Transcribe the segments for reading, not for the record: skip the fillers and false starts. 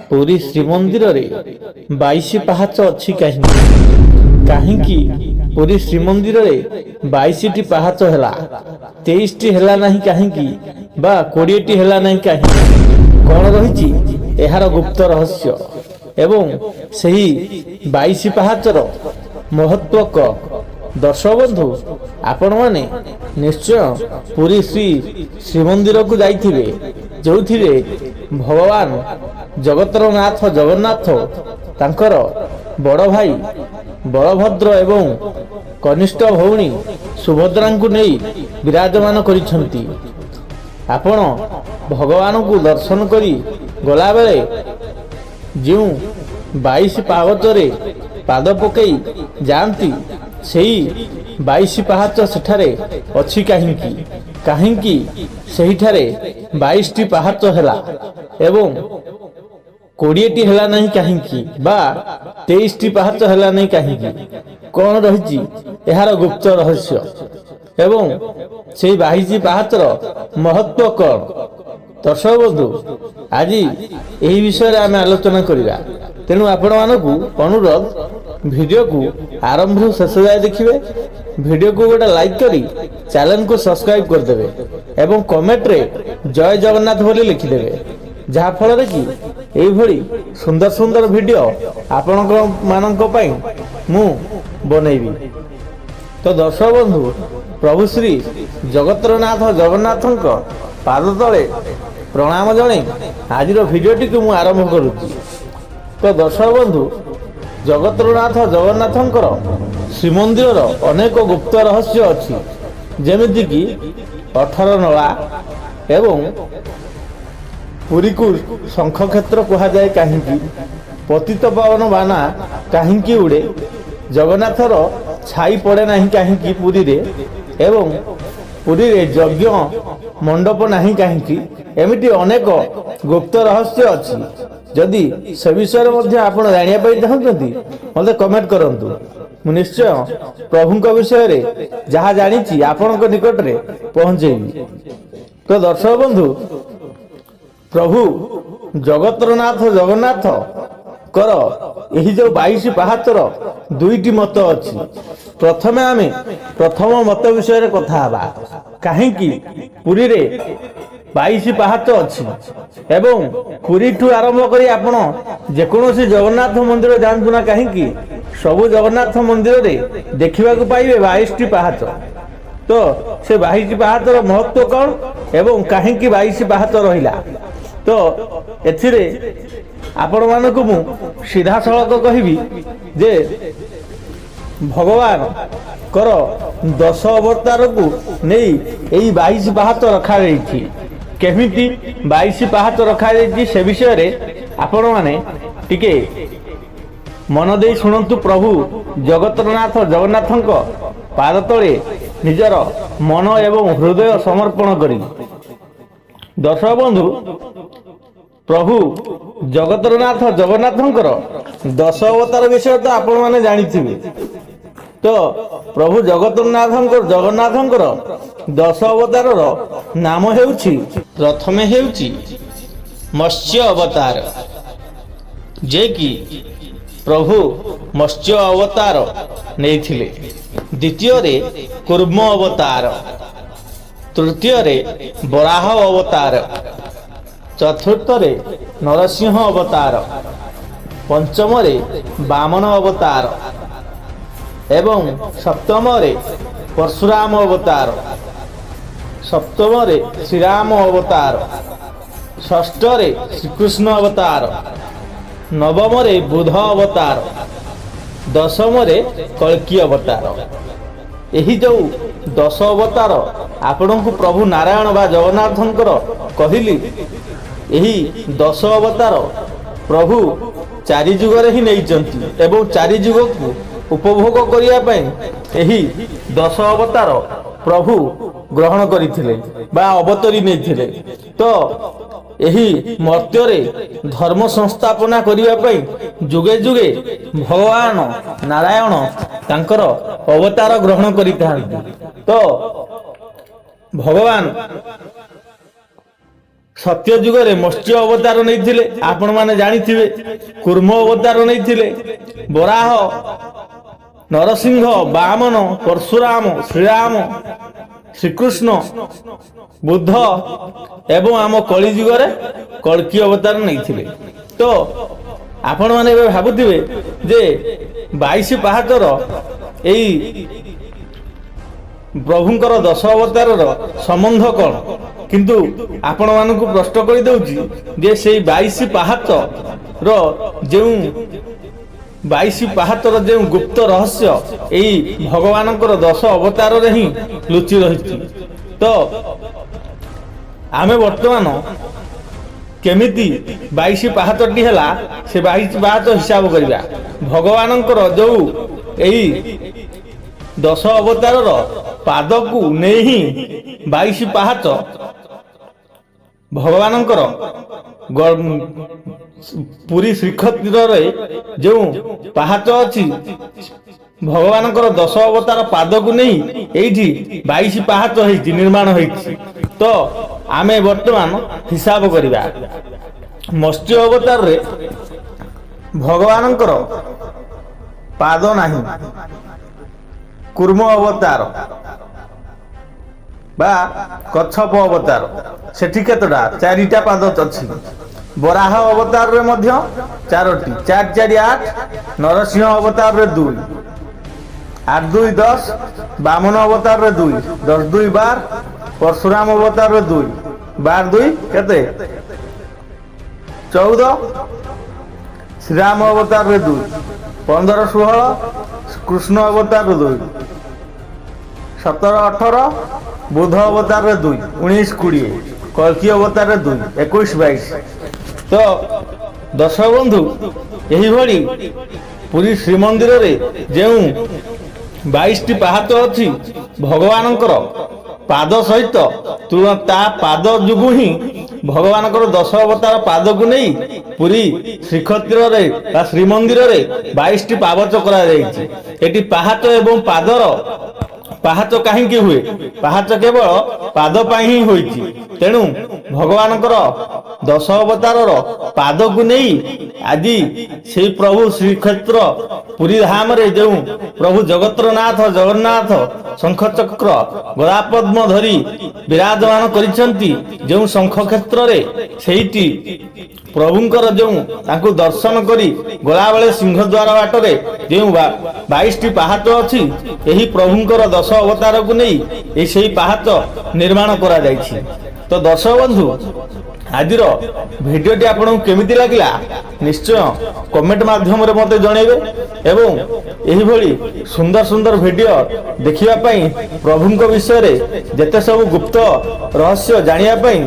ପୁରୀ ଶ୍ରୀମନ୍ଦିରରେ 22 ପାହାଚ ଅଛି କାହିଁକି? କାହିଁକି ପୁରୀ ଶ୍ରୀମନ୍ଦିରରେ 22ଟି ପାହାଚ ହେଲା, 23ଟି ହେଲା ନାହିଁ କାହିଁକି ବା 20ଟି ହେଲା ନାହିଁ କାହିଁକି? କ'ଣ ରହିଛି ଏହାର ଗୁପ୍ତ ରହସ୍ୟ ଏବଂ ସେହି 22 ପାହାଚର ମହତ୍ଵ କ'ଣ? ଦର୍ଶକ ବନ୍ଧୁ, ଆପଣମାନେ ନିଶ୍ଚୟ ପୁରୀ ଶ୍ରୀମନ୍ଦିରକୁ ଯାଇଥିବେ, ଯେଉଁଥିରେ ଭଗବାନ ଜଗତର ନାଥ ଜଗନ୍ନାଥ ତାଙ୍କର ବଡ଼ ଭାଇ ବଳଭଦ୍ର ଏବଂ କନିଷ୍ଠ ଭଉଣୀ ସୁଭଦ୍ରାଙ୍କୁ ନେଇ ବିରାଜମାନ କରିଛନ୍ତି। ଆପଣ ଭଗବାନଙ୍କୁ ଦର୍ଶନ କରି ଗଲାବେଳେ ଯେଉଁ 22 ପାହାଚରେ ପାଦ ପକାଇ ଯାଆନ୍ତି, ସେହି 22 ପାହାଚ ସେଠାରେ ଅଛି କାହିଁକି? କାହିଁକି ସେହିଠାରେ 22ଟି ପାହାଚ ହେଲା ଏବଂ 20ଟି ହେଲା ନାହିଁ କାହିଁକି ବା 23ଟି ପାହାଚ ହେଲା ନାହିଁ କାହିଁକି? କ'ଣ ରହିଛି ଏହାର ଗୁପ୍ତ ରହସ୍ୟ ଏବଂ ସେହି 22 ପାହାଚର ମହତ୍ଵ କ'ଣ? ଦର୍ଶକ ବନ୍ଧୁ, ଆଜି ଏହି ବିଷୟରେ ଆମେ ଆଲୋଚନା କରିବା। ତେଣୁ ଆପଣମାନଙ୍କୁ ଅନୁରୋଧ, ଭିଡ଼ିଓକୁ ଆରମ୍ଭରୁ ଶେଷ ଯାଏ ଦେଖିବେ, ଭିଡ଼ିଓକୁ ଗୋଟେ ଲାଇକ୍ କରି ଚ୍ୟାନେଲକୁ ସବସ୍କ୍ରାଇବ୍ କରିଦେବେ ଏବଂ କମେଣ୍ଟରେ ଜୟ ଜଗନ୍ନାଥ ବୋଲି ଲେଖିଦେବେ, ଯାହାଫଳରେ କି ଏଇଭଳି ସୁନ୍ଦର ସୁନ୍ଦର ଭିଡ଼ିଓ ଆପଣଙ୍କ ମାନଙ୍କ ପାଇଁ ମୁଁ ବନେଇବି। ତ ଦର୍ଶକ ବନ୍ଧୁ, ପ୍ରଭୁ ଶ୍ରୀ ଜଗତର ନାଥ ଜଗନ୍ନାଥଙ୍କ ପାଦ ତଳେ ପ୍ରଣାମ ଜଣାଇ ଆଜିର ଭିଡ଼ିଓଟିକୁ ମୁଁ ଆରମ୍ଭ କରୁଛି। ତ ଦର୍ଶକ ବନ୍ଧୁ, ଜଗତର ନାଥ ଜଗନ୍ନାଥଙ୍କର ଶ୍ରୀମନ୍ଦିରର ଅନେକ ଗୁପ୍ତ ରହସ୍ୟ ଅଛି, ଯେମିତିକି 18 ନଳା ଏବଂ ପୁରୀକୁ ଶଙ୍ଖକ୍ଷେତ୍ର କୁହାଯାଏ କାହିଁକି? ପତିତ ପାବନ ବାନା କାହିଁକି ଉଡ଼େ? ଜଗନ୍ନାଥର ଛାଇ ପଡ଼େ ନାହିଁ କାହିଁକି ପୁରୀରେ ଏବଂ ପୁରୀରେ ଯଜ୍ଞ ମଣ୍ଡପ ନାହିଁ କାହିଁକି? ଏମିତି ଅନେକ ଗୁପ୍ତ ରହସ୍ୟ ଅଛି। ଯଦି ସେ ବିଷୟରେ ମଧ୍ୟ ଆପଣ ଜାଣିବା ପାଇଁ ଚାହୁଁଛନ୍ତି, ମୋତେ କମେଣ୍ଟ କରନ୍ତୁ। ମୁଁ ନିଶ୍ଚୟ ପ୍ରଭୁଙ୍କ ବିଷୟରେ ଯାହା ଜାଣିଛି ଆପଣଙ୍କ ନିକଟରେ ପହଞ୍ଚେଇବି। ତ ଦର୍ଶକ ବନ୍ଧୁ, ପ୍ରଭୁ ଜଗତର ନାଥ ଜଗନ୍ନାଥଙ୍କର ଏହି ଯେଉଁ 22 ପାହାଚର 2ଟି ମତ ଅଛି। ପ୍ରଥମେ ଆମେ ପ୍ରଥମ ମତ ବିଷୟରେ କଥା ହେବା। କାହିଁକି ପୁରୀରେ 22 ପାହାଚ ଅଛି ଏବଂ ପୁରୀଠୁ ଆରମ୍ଭ କରି ଆପଣ ଯେକୌଣସି ଜଗନ୍ନାଥ ମନ୍ଦିର ଯାଆନ୍ତୁ ନା କାହିଁକି, ସବୁ ଜଗନ୍ନାଥ ମନ୍ଦିରରେ ଦେଖିବାକୁ ପାଇବେ 22ଟି ପାହାଚ। ତ ସେ 22 ପାହାଚର ମହତ୍ଵ କ'ଣ ଏବଂ କାହିଁକି 22 ପାହାଚ ରହିଲା? ତ ଏଥିରେ ଆପଣମାନଙ୍କୁ ମୁଁ ସିଧାସଳଖ କହିବି ଯେ ଭଗବାନଙ୍କର 10 ଅବତାରକୁ ନେଇ ଏହି 22 ପାହାଚ ରଖାଯାଇଛି। କେମିତି 22 ପାହାଚ ରଖାଯାଇଛି ସେ ବିଷୟରେ ଆପଣମାନେ ଟିକେ ମନ ଦେଇ ଶୁଣନ୍ତୁ। ପ୍ରଭୁ ଜଗତର ନାଥ ଜଗନ୍ନାଥଙ୍କ ପାଦ ତଳେ ନିଜର ମନ ଏବଂ ହୃଦୟ ସମର୍ପଣ କରି। ଦର୍ଶକ ବନ୍ଧୁ, ପ୍ରଭୁ ଜଗତର ନାଥ ଜଗନ୍ନାଥଙ୍କର 10 ଅବତାର ବିଷୟ ତ ଆପଣମାନେ ଜାଣିଥିବେ। ତ ପ୍ରଭୁ ଜଗନ୍ନାଥଙ୍କର 10 ଅବତାରର ନାମ ହେଉଛି, ପ୍ରଥମେ ହେଉଛି ମତ୍ସ୍ୟ ଅବତାର, ଯେ କି ପ୍ରଭୁ ମତ୍ସ୍ୟ ଅବତାର ନେଇଥିଲେ। ଦ୍ୱିତୀୟରେ କୁର୍ମ ଅବତାର, ତୃତୀୟରେ ବରାହ ଅବତାର, ଚତୁର୍ଥରେ ନରସିଂହ ଅବତାର, ପଞ୍ଚମରେ ବାମନ ଅବତାର ଏବଂ ସପ୍ତମରେ ପରଶୁରାମ ଅବତାର, ସପ୍ତମରେ ଶ୍ରୀରାମ ଅବତାର, ଷଷ୍ଠରେ ଶ୍ରୀକୃଷ୍ଣ ଅବତାର, ନବମରେ ବୁଧ ଅବତାର, ଦଶମରେ କଳ୍କି ଅବତାର। ଏହି ଯେଉଁ 10 ଅବତାର ଆପଣଙ୍କୁ ପ୍ରଭୁ ନାରାୟଣ ବା ଜଗନ୍ନାଥଙ୍କର କହିଲି, ଏହି 10 ଅବତାର ପ୍ରଭୁ 4 ଯୁଗରେ ହିଁ ନେଇଛନ୍ତି ଏବଂ 4 ଯୁଗକୁ ଉପଭୋଗ କରିବା ପାଇଁ ଏହି 10 ଅବତାର ପ୍ରଭୁ ଗ୍ରହଣ କରିଥିଲେ ବା ଅବତରି ନେଇଥିଲେ। ତ ଏହି ମର୍ତ୍ତ୍ୟରେ ଧର୍ମ ସଂସ୍ଥାପନା କରିବା ପାଇଁ ଯୁଗେ ଯୁଗେ ଭଗବାନ ନାରାୟଣ ତାଙ୍କର ଅବତାର ଗ୍ରହଣ କରିଥାନ୍ତି। ତ ଭଗବାନ सत्य जुगरे मत्स्य अवतार नहीं आपण माने जानिथिबे कूर्म अवतार नहीं वराह नरसिंह वामन परशुराम श्रीराम श्रीकृष्ण बुद्ध एवं आम कली जुगरे कल्की अवतार नहीं तो आपण माने भाबुथिबे जे 22 पाहाचर एई प्रभुंकर 10 अवतार संबंध कौन किंतु आपण मानकु प्रश्न कर दउची जे से 22 पाहाच रो जो 22 पाहाचर जो गुप्त रहस्य एई भगवानंकर 10 अवतार रे ही लुचि रही तो आमे वर्तमान केमिति 22 पाहाचटी हैला से 22 पाहाच हिसाब करिया भगवानंकर जो एई 10 अवतार पाद को नहीं ही 22 पाहाच भगवानंकर पुरी श्रीक्षेत्र जो पाहाच अच्छी भगवानंकर 10 अवतार पाद को नहीं एठी 22 पाहाच होइछि निर्माण होइछि तो आमे वर्तमान हिसाब करिबा मत्स्य अवतार रे भगवानंकर पाद नाही कूर्म अवतार बा कच्छप अवतार सेठी केतटा 4टा पाद अछि वराह अवतार रे मध्य 4टी 4 4 8 नरसिंह अवतार रे 2 8 2 10 वामन अवतार रे 2 10 2 12 परशुराम अवतार रे 2 12 2 केते 14 श्रीराम अवतार रे 2 15 16 कृष्ण अवतार रे 2 17 18 बुध अवतार रे 2 19 20 कल्की अवतार रे 2 21 22 तो दर्शक बंधु यही भली पुरी श्रीमंदिर रे जो 22 टी पाहाच अच्छी भगवानंकर पाद सहित ता पाद जुगु ही भगवानंकर 10 अवतार पाद को नहीं पुरी श्रीक्षेत्र रे बा श्रीमंदिर रे 22 टी पावच करा जायछि एटी पाहाच एवं पादर पाहाच कहीं हुए पाहाच केवल पाद ही होइछि तेणु भगवानकर 10 अवतार पाद को नहीं आज से प्रभु श्रीक्षेत्र पुरी धाम रे जो प्रभु जगत्रनाथ जगन्नाथ शंख चक्र गदा पद्म धरी विराजमान करिसंती जो शंख क्षेत्र रे सेठी प्रभुंकर जो तांको दर्शन करी गला बेले सिंहद्वार बाटरे जो 22 टी पाहाच अछि एही प्रभुंकर 10 अवतार को नहीं ए सेही पाहाच निर्माण करा जायछि तो दर्शक बंधु आज भिडियोटी आपको केमिति लगिला निश्चय कमेंट माध्यम रे मते जणेबे एवं एही भली सुंदर सुंदर वीडियो देखिबा पई प्रभुंक विषय रे जेते सब गुप्त रहस्य जानिया पई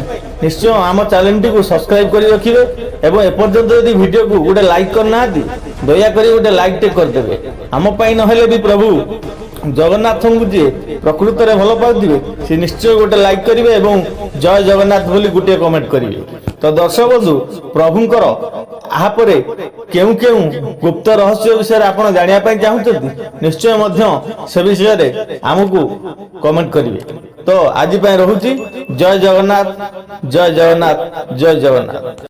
निश्चय आम चैनल टी को सब्सक्राइब करी रखिबे एवं एपर्यंत यदि वीडियो को गोटे लाइक करना दया करी गोटे लाइक टे कर देबे आम पई नहेले भी प्रभु जगन्नाथ को जी प्रकृत में भल पाउथिबे से निश्चय गोटे लाइक करेंगे और जय जगन्नाथ बोली गोटे कमेंट करेंगे तो दर्शक बंधु प्रभुंकर आहापरे केउ केउ गुप्त रहस्य विषय आपन जानिया पई चाहुचंती निश्चय मध्य से विषय रे हमकु कमेंट करेंगे तो आज पई रहूची जय जगन्नाथ जय जगन्नाथ जय जगन्नाथ।